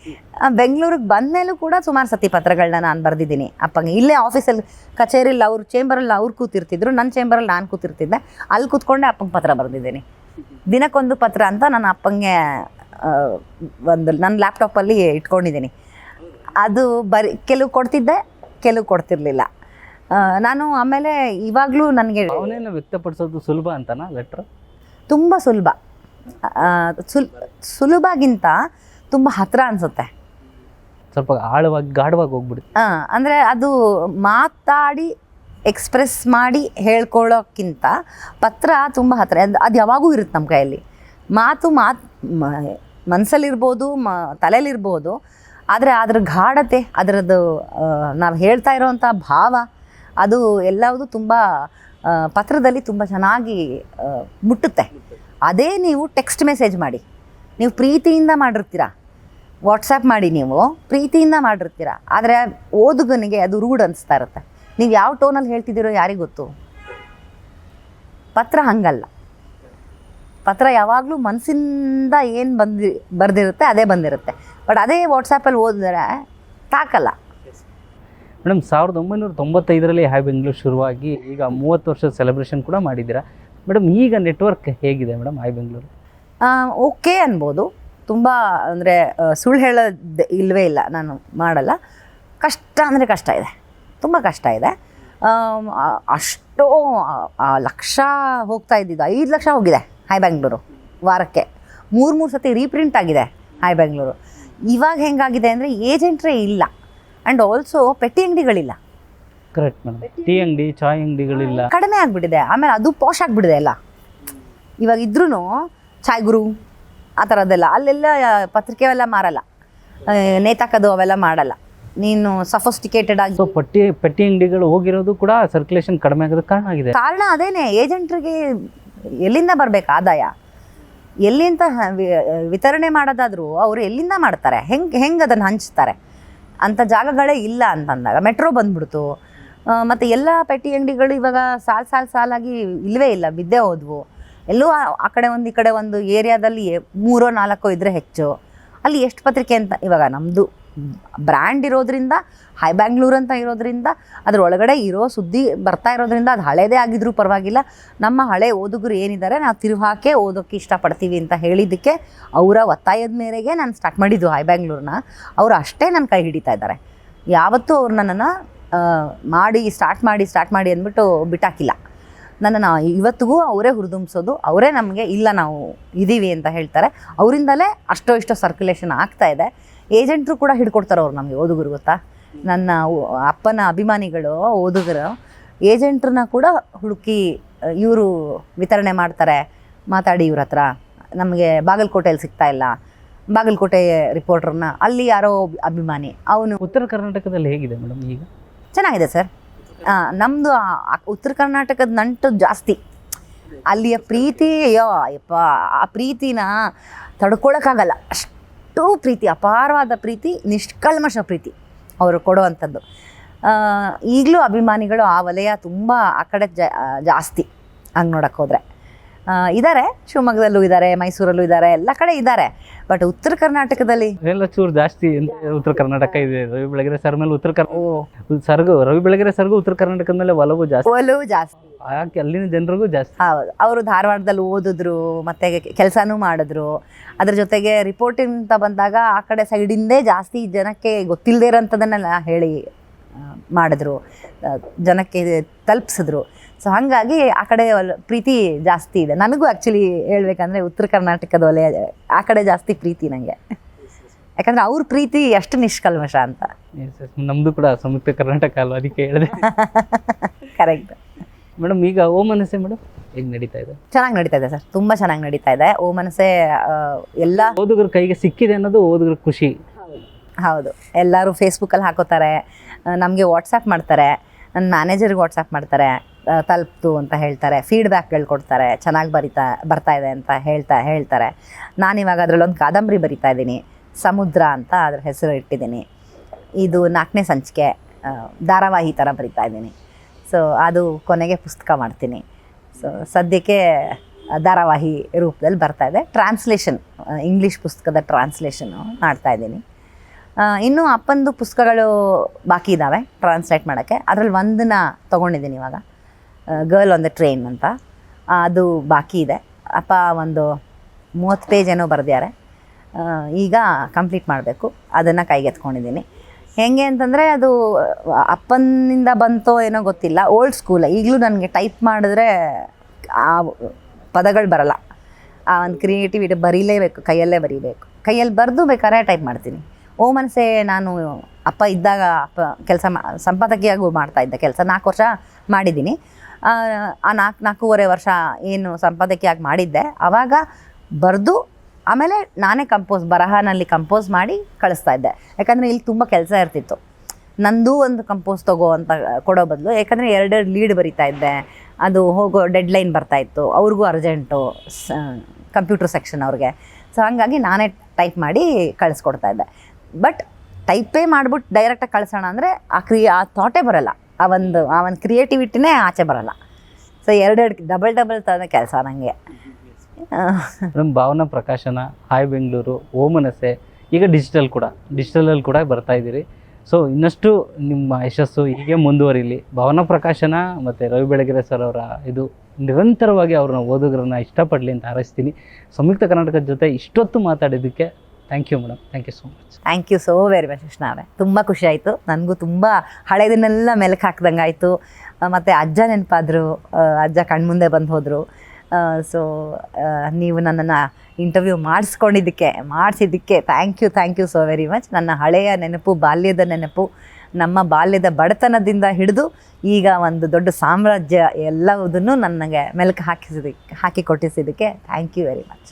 ಬೆಂಗಳೂರಿಗೆ ಬಂದಮೇಲೂ ಕೂಡ ಸುಮಾರು ಸತಿ ಪತ್ರಗಳನ್ನ ನಾನು ಬರೆದಿದ್ದೀನಿ ಅಪ್ಪಂಗೆ. ಇಲ್ಲೇ ಆಫೀಸಲ್ಲಿ ಕಚೇರಿಯಲ್ಲಿ ಅವ್ರ ಚೇಂಬರಲ್ಲಿ ಅವ್ರು ಕೂತಿರ್ತಿದ್ರು, ನನ್ನ ಚೇಂಬರಲ್ಲಿ ನಾನು ಕೂತಿರ್ತಿದ್ದೆ. ಅಲ್ಲಿ ಕೂತ್ಕೊಂಡೆ ಅಪ್ಪಂಗೆ ಪತ್ರ ಬರೆದಿದ್ದೀನಿ. ದಿನಕ್ಕೊಂದು ಪತ್ರ ಅಂತ ನಾನು ಅಪ್ಪಂಗೆ ಒಂದು ನನ್ನ ಲ್ಯಾಪ್ಟಾಪಲ್ಲಿ ಇಟ್ಕೊಂಡಿದ್ದೀನಿ. ಅದು ಕೆಲವು ಕೊಡ್ತಿದ್ದೆ, ಕೆಲವು ಕೊಡ್ತಿರ್ಲಿಲ್ಲ ನಾನು. ಆಮೇಲೆ ಇವಾಗಲೂ ನನಗೆ ಅವನೇನು ವ್ಯಕ್ತಪಡಿಸೋದು ಸುಲಭ ಅಂತನಾ ಲೆಟ್ರ್? ತುಂಬ ಸುಲಭ. ಸುಲಭಗಿಂತ ತುಂಬ ಹತ್ತಿರ ಅನಿಸುತ್ತೆ. ಸ್ವಲ್ಪ ಆಳವಾಗಿ ಗಾಢವಾಗಿ ಹೋಗ್ಬಿಡುತ್ತೆ. ಅಂದರೆ ಅದು ಮಾತಾಡಿ ಎಕ್ಸ್ಪ್ರೆಸ್ ಮಾಡಿ ಹೇಳ್ಕೊಳ್ಳೋಕ್ಕಿಂತ ಪತ್ರ ತುಂಬ ಹತ್ತಿರ. ಅದು ಯಾವಾಗೂ ಇರುತ್ತೆ ನಮ್ಮ ಕೈಯಲ್ಲಿ. ಮಾತು ಮನಸ್ಸಲ್ಲಿರ್ಬೋದು, ತಲೆಯಲ್ಲಿರ್ಬೋದು, ಆದರೆ ಅದ್ರ ಗಾಢತೆ, ಅದರದ್ದು ನಾವು ಹೇಳ್ತಾ ಇರೋವಂಥ ಭಾವ, ಅದು ಎಲ್ಲವುದು ತುಂಬ ಪತ್ರದಲ್ಲಿ ತುಂಬ ಚೆನ್ನಾಗಿ ಮುಟ್ಟುತ್ತೆ. ಅದೇ ನೀವು ಟೆಕ್ಸ್ಟ್ ಮೆಸೇಜ್ ಮಾಡಿ, ನೀವು ಪ್ರೀತಿಯಿಂದ ಮಾಡಿರ್ತೀರ, ವಾಟ್ಸಪ್ ಮಾಡಿ ನೀವು ಪ್ರೀತಿಯಿಂದ ಮಾಡಿರ್ತೀರ, ಆದರೆ ಓದುಗನಿಗೆ ಅದು ರೂಢ್ ಅನಿಸ್ತಾ ಇರುತ್ತೆ. ನೀವು ಯಾವ ಟೋನಲ್ಲಿ ಹೇಳ್ತಿದ್ದೀರೋ ಯಾರಿಗೆ ಗೊತ್ತು. ಪತ್ರ ಹಂಗಲ್ಲ. ಪತ್ರ ಯಾವಾಗಲೂ ಮನಸ್ಸಿಂದ ಏನು ಬರೆದಿರುತ್ತೆ ಅದೇ ಬಂದಿರುತ್ತೆ. ಬಟ್ ಅದೇ ವಾಟ್ಸಪ್ಪಲ್ಲಿ ಓದಿದ್ರೆ ತಾಕಲ್ಲ. ಮೇಡಮ್, 1995ರಲ್ಲಿ ಹೈ ಬೆಂಗಳೂರು ಶುರುವಾಗಿ ಈಗ 30 ವರ್ಷದ ಸೆಲೆಬ್ರೇಷನ್ ಕೂಡ ಮಾಡಿದ್ದೀರಾ ಮೇಡಮ್. ಈಗ ನೆಟ್ವರ್ಕ್ ಹೇಗಿದೆ ಮೇಡಮ್ ಹೈ ಬೆಂಗಳೂರು? ಓಕೆ ಅನ್ಬೋದು. ತುಂಬ ಅಂದರೆ ಸುಳ್ಳು ಹೇಳೋದು ಇಲ್ಲವೇ ಇಲ್ಲ, ನಾನು ಮಾಡಲ್ಲ. ಕಷ್ಟ ಅಂದರೆ ಕಷ್ಟ ಇದೆ, ತುಂಬ ಕಷ್ಟ ಇದೆ. ಅಷ್ಟೋ ಲಕ್ಷ ಹೋಗ್ತಾ ಇದ್ದಿದ್ದು 5 ಲಕ್ಷ ಹೋಗಿದೆ ಹೈ ಬೆಂಗಳೂರು ವಾರಕ್ಕೆ. 3 ಸತಿ ರೀಪ್ರಿಂಟ್ ಆಗಿದೆ ಹೈ ಬೆಂಗಳೂರು. ಇವಾಗ ಹೆಂಗಾಗಿದೆ ಅಂದರೆ ಏಜೆಂಟ್ರೇ ಇಲ್ಲ, ಆ್ಯಂಡ್ ಆಲ್ಸೋ ಪೆಟ್ಟಿ ಅಂಗಡಿಗಳಿಲ್ಲ. Correct madam. ಟೀ ಅಂಗಡಿ, ಚಾಯ್ ಅಂಗಡಿಗಳಿಲ್ಲ, ಕಡಿಮೆ ಆಗಿಬಿಟ್ಟಿದೆ. ಆಮೇಲೆ ಅದು ಪಾಶ್ ಆಗಿಬಿಟ್ಟಿದೆ ಎಲ್ಲ. ಇವಾಗ ಇದ್ರೂ ಚಾಯ್ ಗುರು ಆ ಥರದ್ದೆಲ್ಲ ಅಲ್ಲೆಲ್ಲ ಪತ್ರಿಕೆ ಅವೆಲ್ಲ ಮಾರಲ್ಲ, ನೇತಾಕೋದು ಅವೆಲ್ಲ ಮಾಡಲ್ಲ. ನೀನು ಸಫಿಸ್ಟಿಕೇಟೆಡ್ ಆಗಿ. ಸೊ ಪೆಟ್ಟಿ ಅಂಗಡಿಗಳು ಹೋಗಿರೋದು ಕೂಡ ಸರ್ಕ್ಯುಲೇಷನ್ ಕಡಿಮೆ ಆಗೋದಕ್ಕೆ ಕಾರಣ ಆಗಿದೆ. ಕಾರಣ ಅದೇನೆ. ಏಜೆಂಟ್ರಿಗೆ ಎಲ್ಲಿಂದ ಬರಬೇಕು ಆದಾಯ? ಎಲ್ಲಿಂದ ವಿತರಣೆ ಮಾಡೋದಾದರೂ ಅವರು ಎಲ್ಲಿಂದ ಮಾಡ್ತಾರೆ? ಹೆಂಗೆ ಅದನ್ನು ಹಂಚ್ತಾರೆ? ಅಂಥ ಜಾಗಗಳೇ ಇಲ್ಲ ಅಂತಂದಾಗ ಮೆಟ್ರೋ ಬಂದ್ಬಿಡ್ತು. ಮತ್ತು ಎಲ್ಲ ಪೆಟ್ಟಿ ಅಂಗಡಿಗಳು ಇವಾಗ ಸಾಲಾಗಿ ಇಲ್ಲವೇ ಇಲ್ಲ, ಬಿದ್ದೇ ಹೋದ್ವು. ಎಲ್ಲೂ ಆ ಕಡೆ ಒಂದು ಈ ಕಡೆ ಒಂದು ಏರಿಯಾದಲ್ಲಿ 3-4 ಇದ್ದರೆ ಹೆಚ್ಚು. ಅಲ್ಲಿ ಎಷ್ಟು ಪತ್ರಿಕೆ ಅಂತ. ಇವಾಗ ನಮ್ಮದು ಬ್ರ್ಯಾಂಡ್ ಇರೋದ್ರಿಂದ, ಹೈ ಬೆಂಗಳೂರು ಅಂತ ಇರೋದ್ರಿಂದ, ಅದ್ರ ಒಳಗಡೆ ಇರೋ ಸುದ್ದಿ ಬರ್ತಾ ಇರೋದ್ರಿಂದ, ಅದು ಹಳೇದೇ ಆಗಿದ್ರೂ ಪರವಾಗಿಲ್ಲ, ನಮ್ಮ ಹಳೆ ಓದುಗರು ಏನಿದ್ದಾರೆ ನಾವು ತಿರುವಾಕೆ ಓದೋಕ್ಕೆ ಇಷ್ಟಪಡ್ತೀವಿ ಅಂತ ಹೇಳಿದ್ದಕ್ಕೆ ಅವರ ಒತ್ತಾಯದ ಮೇರೆಗೆ ನಾನು ಸ್ಟಾರ್ಟ್ ಮಾಡಿದ್ದು ಹೈ ಬೆಂಗಳೂರನ್ನ. ಅವರು ಅಷ್ಟೇ ನನ್ನ ಕೈ ಹಿಡಿತಾ ಇದ್ದಾರೆ. ಯಾವತ್ತೂ ಅವ್ರು ನನ್ನನ್ನು ಸ್ಟಾರ್ಟ್ ಮಾಡಿ ಅಂದ್ಬಿಟ್ಟು ಬಿಟ್ಟಾಕಿಲ್ಲ. ನನ್ನನ್ನು ಇವತ್ತಿಗೂ ಅವರೇ ಹುರಿದುಂಬಿಸೋದು, ಅವರೇ ನಮಗೆ ಇಲ್ಲ ನಾವು ಇದ್ದೀವಿ ಅಂತ ಹೇಳ್ತಾರೆ. ಅವರಿಂದಲೇ ಇಷ್ಟೋ ಸರ್ಕ್ಯುಲೇಷನ್ ಆಗ್ತಾ ಇದೆ. ಏಜೆಂಟ್ರು ಕೂಡ ಹಿಡ್ಕೊಡ್ತಾರೆ ಅವ್ರು ನಮಗೆ, ಓದುಗರು ಗೊತ್ತಾ. ನನ್ನ ಅಪ್ಪನ ಅಭಿಮಾನಿಗಳು ಓದುಗರು ಏಜೆಂಟ್ರನ್ನ ಕೂಡ ಹುಡುಕಿ ಇವರು ವಿತರಣೆ ಮಾಡ್ತಾರೆ, ಮಾತಾಡಿ ಇವ್ರ ಹತ್ರ. ನಮಗೆ ಬಾಗಲಕೋಟೆಯಲ್ಲಿ ಸಿಗ್ತಾ ಇಲ್ಲ, ಬಾಗಲಕೋಟೆ ರಿಪೋರ್ಟ್ರನ್ನ ಅಲ್ಲಿ ಯಾರೋ ಅಭಿಮಾನಿ ಅವನು. ಉತ್ತರ ಕರ್ನಾಟಕದಲ್ಲಿ ಹೇಗಿದೆ ಮೇಡಮ್ ಈಗ? ಚೆನ್ನಾಗಿದೆ ಸರ್. ನಮ್ಮದು ಉತ್ತರ ಕರ್ನಾಟಕದ ನಂಟು ಜಾಸ್ತಿ. ಅಲ್ಲಿಯ ಪ್ರೀತಿ, ಅಯ್ಯಪ್ಪ, ಆ ಪ್ರೀತಿನ ತಡ್ಕೊಳಕ್ಕಾಗಲ್ಲ. ಅಷ್ಟು ಪ್ರೀತಿ, ಅಪಾರವಾದ ಪ್ರೀತಿ, ನಿಷ್ಕಲ್ಮಶ ಪ್ರೀತಿ ಅವರು ಕೊಡುವಂಥದ್ದು. ಈಗಲೂ ಅಭಿಮಾನಿಗಳು ಆ ವಲಯ ತುಂಬ ಆ ಕಡೆ ಜಾಸ್ತಿ ಹಂಗೆ ನೋಡೋಕ್ಕೆ ಹೋದರೆ. ಇದ್ದಾರೆ, ಶಿವಮೊಗ್ಗದಲ್ಲೂ ಇದ್ದಾರೆ, ಮೈಸೂರಲ್ಲೂ ಇದ್ದಾರೆ, ಎಲ್ಲ ಕಡೆ ಇದ್ದಾರೆ. ಬಟ್ ಉತ್ತರ ಕರ್ನಾಟಕದಲ್ಲಿ ಎಲ್ಲ ಚೂರು ಜಾಸ್ತಿ ಉತ್ತರ ಕರ್ನಾಟಕ ಇದೆ. ರವಿ ಬೆಳಗೆರೆ ಸರ್ ಮೇಲೆ ರವಿ ಬೆಳಗೆರೆ ಸರ್ಗೂ ಉತ್ತರ ಕರ್ನಾಟಕದ ಮೇಲೆ ಒಲವು ಜಾಸ್ತಿ, ಒಲವು ಜಾಸ್ತಿ. ಯಾಕೆ ಅಲ್ಲಿನ ಜನರಿಗೂ ಜಾಸ್ತಿ. ಹೌದು, ಅವರು ಧಾರವಾಡದಲ್ಲಿ ಓದಿದ್ರು, ಮತ್ತೆ ಕೆಲಸನೂ ಮಾಡಿದ್ರು. ಅದ್ರ ಜೊತೆಗೆ ರಿಪೋರ್ಟಿಂಗ್ ಅಂತ ಬಂದಾಗ ಆ ಕಡೆ ಸೈಡಿಂದೇ ಜಾಸ್ತಿ ಜನಕ್ಕೆ ಗೊತ್ತಿಲ್ಲದೇ ಇರೋಂಥದ್ದನ್ನೆಲ್ಲ ಹೇಳಿ ಮಾಡಿದ್ರು, ಜನಕ್ಕೆ ತಲುಪಿಸಿದ್ರು. ಸೊ ಹಾಗಾಗಿ ಆ ಕಡೆ ಪ್ರೀತಿ ಜಾಸ್ತಿ ಇದೆ. ನನಗೂ ಆ್ಯಕ್ಚುಲಿ ಹೇಳ್ಬೇಕಂದ್ರೆ ಉತ್ತರ ಕರ್ನಾಟಕದ ಒಲೆ ಆ ಕಡೆ ಜಾಸ್ತಿ ಪ್ರೀತಿ ನನಗೆ, ಯಾಕಂದರೆ ಅವ್ರ ಪ್ರೀತಿ ಎಷ್ಟು ನಿಷ್ಕಲ್ಮಶ ಅಂತ. ನಮ್ಮದು ಕೂಡ ಸಂಯುಕ್ತ ಕರ್ನಾಟಕ ಅಲ್ವ, ಅದಕ್ಕೆ ಹೇಳಿದೆ. Correct madam. ಈಗ ಓ ಮನಸ್ಸೆ ಮೇಡಮ್ ಹೇಗೆ ನಡೀತಾ ಇದೆ? ಚೆನ್ನಾಗಿ ನಡೀತಾ ಇದೆ ಸರ್, ತುಂಬ ಚೆನ್ನಾಗಿ ನಡೀತಾ ಇದೆ. ಓ ಮನಸ್ಸೆ ಎಲ್ಲ ಓದುಗರ ಕೈಗೆ ಸಿಕ್ಕಿದೆ ಅನ್ನೋದು ಓದುಗರ ಖುಷಿ. ಹೌದು, ಎಲ್ಲರೂ ಫೇಸ್ಬುಕ್ಕಲ್ಲಿ ಹಾಕೋತಾರೆ, ನಮಗೆ ವಾಟ್ಸಪ್ ಮಾಡ್ತಾರೆ, ನನ್ನ ಮ್ಯಾನೇಜರ್ಗೆ ವಾಟ್ಸಪ್ ಮಾಡ್ತಾರೆ, ತಲುಪ್ತು ಅಂತ ಹೇಳ್ತಾರೆ, ಫೀಡ್ಬ್ಯಾಕ್ಗಳು ಕೊಡ್ತಾರೆ, ಚೆನ್ನಾಗಿ ಬರ್ತಾ ಇದೆ ಅಂತ ಹೇಳ್ತಾರೆ. ನಾನಿವಾಗ ಅದರಲ್ಲೊಂದು ಕಾದಂಬರಿ ಬರಿತಾ ಇದ್ದೀನಿ, ಸಮುದ್ರ ಅಂತ ಅದ್ರ ಹೆಸರು ಇಟ್ಟಿದ್ದೀನಿ. ಇದು 4ನೇ ಸಂಚಿಕೆ, ಧಾರಾವಾಹಿ ಥರ ಬರಿತಾ ಇದ್ದೀನಿ. ಸೊ ಅದು ಕೊನೆಗೆ ಪುಸ್ತಕ ಮಾಡ್ತೀನಿ. ಸೊ ಸದ್ಯಕ್ಕೆ ಧಾರಾವಾಹಿ ರೂಪದಲ್ಲಿ ಬರ್ತಾ ಇದೆ. ಟ್ರಾನ್ಸ್ಲೇಷನ್, ಇಂಗ್ಲೀಷ್ ಪುಸ್ತಕದ ಟ್ರಾನ್ಸ್ಲೇಷನ್ನು ಮಾಡ್ತಾಯಿದ್ದೀನಿ. ಇನ್ನೂ ಅಪ್ಪಂದು ಪುಸ್ತಕಗಳು ಬಾಕಿ ಇದ್ದಾವೆ ಟ್ರಾನ್ಸ್ಲೇಟ್ ಮಾಡೋಕ್ಕೆ. ಅದರಲ್ಲಿ ಒಂದನ್ನ ತೊಗೊಂಡಿದ್ದೀನಿ ಇವಾಗ, ಗರ್ಲ್ ಆನ್ ದ ಟ್ರೈನ್ ಅಂತ. ಅದು ಬಾಕಿ ಇದೆ. ಅಪ್ಪ ಒಂದು 30 ಪೇಜ್ ಏನೋ ಬರೆದಿದ್ದಾರೆ, ಈಗ ಕಂಪ್ಲೀಟ್ ಮಾಡಬೇಕು. ಅದನ್ನು ಕೈಗೆತ್ಕೊಂಡಿದ್ದೀನಿ. ಹೇಗೆ ಅಂತಂದರೆ ಅದು ಅಪ್ಪನಿಂದ ಬಂತೋ ಏನೋ ಗೊತ್ತಿಲ್ಲ, ಓಲ್ಡ್ ಸ್ಕೂಲ್. ಈಗಲೂ ನನಗೆ ಟೈಪ್ ಮಾಡಿದ್ರೆ ಆ ಪದಗಳು ಬರಲ್ಲ. ಆ ಒಂದು ಕ್ರಿಯೇಟಿವಿಟಿ ಬರೀಲೇಬೇಕು, ಕೈಯಲ್ಲೇ ಬರೀಬೇಕು. ಕೈಯಲ್ಲಿ ಬರೆದು ಬೇಕಾದ್ರೆ ಟೈಪ್ ಮಾಡ್ತೀನಿ. ಓ ಮನಸ್ಸೆ ನಾನು ಅಪ್ಪ ಇದ್ದಾಗ ಕೆಲಸ ಸಂಪಾದಕಿಯಾಗೂ ಮಾಡ್ತಾಯಿದ್ದೆ ಕೆಲಸ. 4 ವರ್ಷ ಮಾಡಿದ್ದೀನಿ. ಆ 4.5 ವರ್ಷ ಏನು ಸಂಪಾದಕಿಯಾಗಿ ಮಾಡಿದ್ದೆ, ಆವಾಗ ಬರೆದು ಆಮೇಲೆ ನಾನೇ ಬರಹನಲ್ಲಿ ಕಂಪೋಸ್ ಮಾಡಿ ಕಳಿಸ್ತಾ ಇದ್ದೆ. ಯಾಕಂದರೆ ಇಲ್ಲಿ ತುಂಬ ಕೆಲಸ ಇರ್ತಿತ್ತು. ನಂದು ಒಂದು ಕಂಪೋಸ್ ತಗೋ ಅಂತ ಕೊಡೋ ಬದಲು, ಯಾಕಂದರೆ 2 ಲೀಡ್ ಬರಿತಾ ಇದ್ದೆ, ಅದು ಹೋಗೋ ಡೆಡ್ಲೈನ್ ಬರ್ತಾಯಿತ್ತು, ಅವ್ರಿಗೂ ಅರ್ಜೆಂಟು, ಕಂಪ್ಯೂಟರ್ ಸೆಕ್ಷನ್ ಅವ್ರಿಗೆ. ಸೊ ಹಾಗಾಗಿ ನಾನೇ ಟೈಪ್ ಮಾಡಿ ಕಳಿಸ್ಕೊಡ್ತಾ ಇದ್ದೆ. ಬಟ್ ಟೈಪೇ ಮಾಡಿಬಿಟ್ಟು ಡೈರೆಕ್ಟಾಗಿ ಕಳಿಸೋಣ ಅಂದರೆ ಆ ಥಾಟೇ ಬರೋಲ್ಲ, ಆ ಒಂದು ಕ್ರಿಯೇಟಿವಿಟಿನೇ ಆಚೆ ಬರೋಲ್ಲ. ಸೊ 2 ಡಬಲ್ ಥರದ ಕೆಲಸ ನನಗೆ. ನಮ್ಮ ಭಾವನಾ ಪ್ರಕಾಶನ, ಹಾಯ್ ಬೆಂಗಳೂರು, ಓ ಮನಸ್ಸೆ, ಈಗ ಡಿಜಿಟಲಲ್ಲಿ ಕೂಡ ಬರ್ತಾ ಇದ್ದೀರಿ. ಸೊ ಇನ್ನಷ್ಟು ನಿಮ್ಮ ಯಶಸ್ಸು ಹೀಗೆ ಮುಂದುವರಿಲಿ. ಭಾವನಾ ಪ್ರಕಾಶನ ಮತ್ತು ರವಿ ಬೆಳಗೆರೆ ಸರ್ ಅವರ ಇದು ನಿರಂತರವಾಗಿ ಅವ್ರನ್ನ ಓದುಗರನ್ನ ಇಷ್ಟಪಡಲಿ ಅಂತ ಹಾರೈಸ್ತೀನಿ. ಸಂಯುಕ್ತ ಕರ್ನಾಟಕದ ಜೊತೆ ಇಷ್ಟೊತ್ತು ಮಾತಾಡಿದ್ದಕ್ಕೆ thank you madam. Thank you so much. Thank you so very much Krishna ಅವರೇ. ತುಂಬ ಖುಷಿ ಆಯಿತು. ನನಗೂ ತುಂಬ ಹಳೆಯದನ್ನೆಲ್ಲ ಮೆಲುಕು ಹಾಕ್ದಂಗೆ ಆಯಿತು. ಮತ್ತು ಅಜ್ಜ ನೆನಪಾದರು, ಅಜ್ಜ ಕಣ್ಮುಂದೆ ಬಂದು ಹೋದರು. ಸೊ ನೀವು ನನ್ನನ್ನು ಇಂಟರ್ವ್ಯೂ ಮಾಡಿಸಿದ್ದಕ್ಕೆ thank you so very much. ನನ್ನ ಹಳೆಯ ನೆನಪು, ಬಾಲ್ಯದ ನೆನಪು, ನಮ್ಮ ಬಾಲ್ಯದ ಬಡತನದಿಂದ ಹಿಡಿದು ಈಗ ಒಂದು ದೊಡ್ಡ ಸಾಮ್ರಾಜ್ಯ ಎಲ್ಲವುದನ್ನು ನನಗೆ ಮೆಲುಕು ಹಾಕಿ ಕೊಟ್ಟಿಸಿದ್ದಕ್ಕೆ ಥ್ಯಾಂಕ್ ಯು ವೆರಿ ಮಚ್.